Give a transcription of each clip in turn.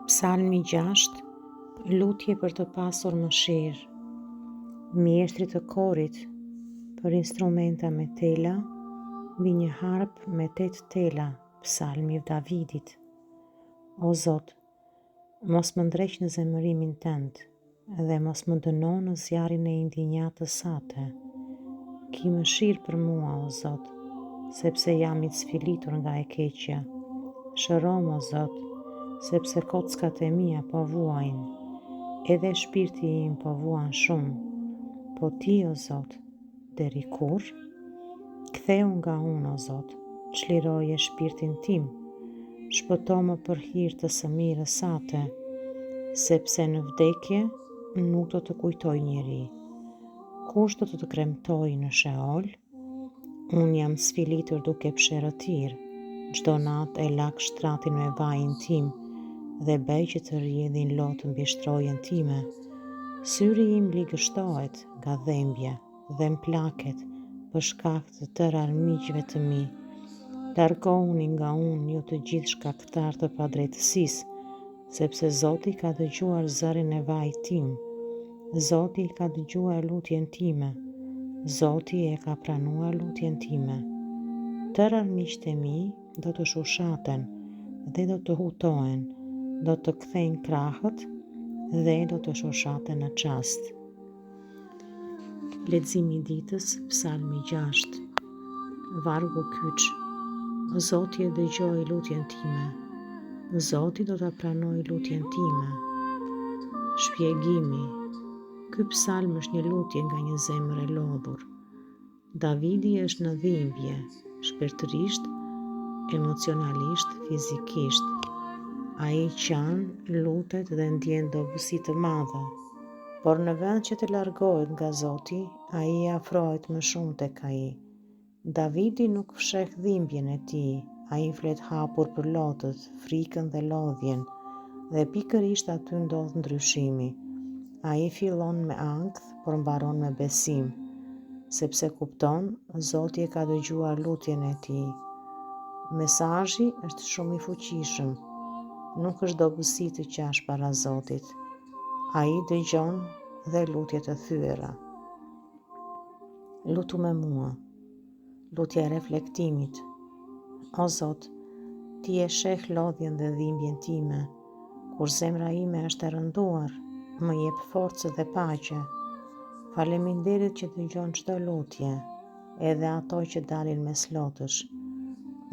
Psalmi 6, lutje për të pasur mëshirë. Mjeshtri të korit për instrumenta me tela, mbi një harp me 8 tela, psalmi i Davidit. O Zot, mos më ndreq në zemërimin tënd, dhe mos më dëno në zjarrin e indinjatës sate. Ki mëshirë për mua, o Zot, sepse jam i sfilitur nga e keqja. Shërom, o Zot, sepse kockat e mia po vuajnë, edhe shpirti im po vuan shumë. Po ti, o Zot, deri kur? Ktheu nga unë, o Zot, çliroje shpirtin tim, shpëto më për hir të së mirës sate, sepse në vdekje nuk do të kujtoj njeri. Kush do të kremtoj në Sheol? Unë jam sfilitur duke pshërëtir, çdo natë e lak shtratin me vajin tim, dhe bëj që të rrjedhin lotë mbi shtrojen time. Syri im ligështohet nga dhembja dhe m'plaket për shkak të tërë armiqve të mi. Largohuni nga unë ju të gjithë shkaktar të padrejtësisë, sepse Zoti ka dëgjuar zërin e vajit tim. Zoti ka dëgjuar lutjen time. Zoti e ka pranuar lutjen time. Tërë armiqtë e mi do të shushaten dhe do të hutohen, do të kthejnë krahët dhe do të shushaten në çast. Leximi i ditës, Psalmi 6. Vargu kyç. Zoti e dëgjoi lutjen time. Zoti do ta pranoj lutjen time. Shpjegimi. Ky psalm është një lutje nga një zemër e lodhur. Davidi është në dhimbje, shpirtërisht, emocionalisht, fizikisht. Ai qan, lutet dhe ndjen dobësi të madhe, por në vend që të largohet nga Zoti, ai afrohet më shumë tek ai. Davidi nuk fsheh dhimbjen e tij, ai flet hapur për lotët, frikën dhe lodhjen, dhe pikërisht aty ndodh ndryshimi. Ai fillon me ankth, por mbaron me besim, sepse kupton, Zoti e ka dëgjuar lutjen e tij. Mesazhi është shumë i fuqishëm. Nuk është dobësi të qash para Zotit. Ai dëgjon dhe lutjet e thyera. Lutu me mua. Lutja e reflektimit. O Zot, ti e sheh lodhjen dhe dhimbjen time. Kur zemra ime është e rënduar, më jep forcë dhe paqe. Faleminderit që dëgjon çdo lutje, edhe ato që dalin mes lotësh.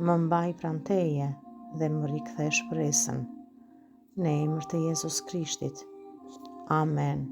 Më mbaj pranë teje dhe më rikthe shpresën. Në emër të Jezus Krishtit. Amen.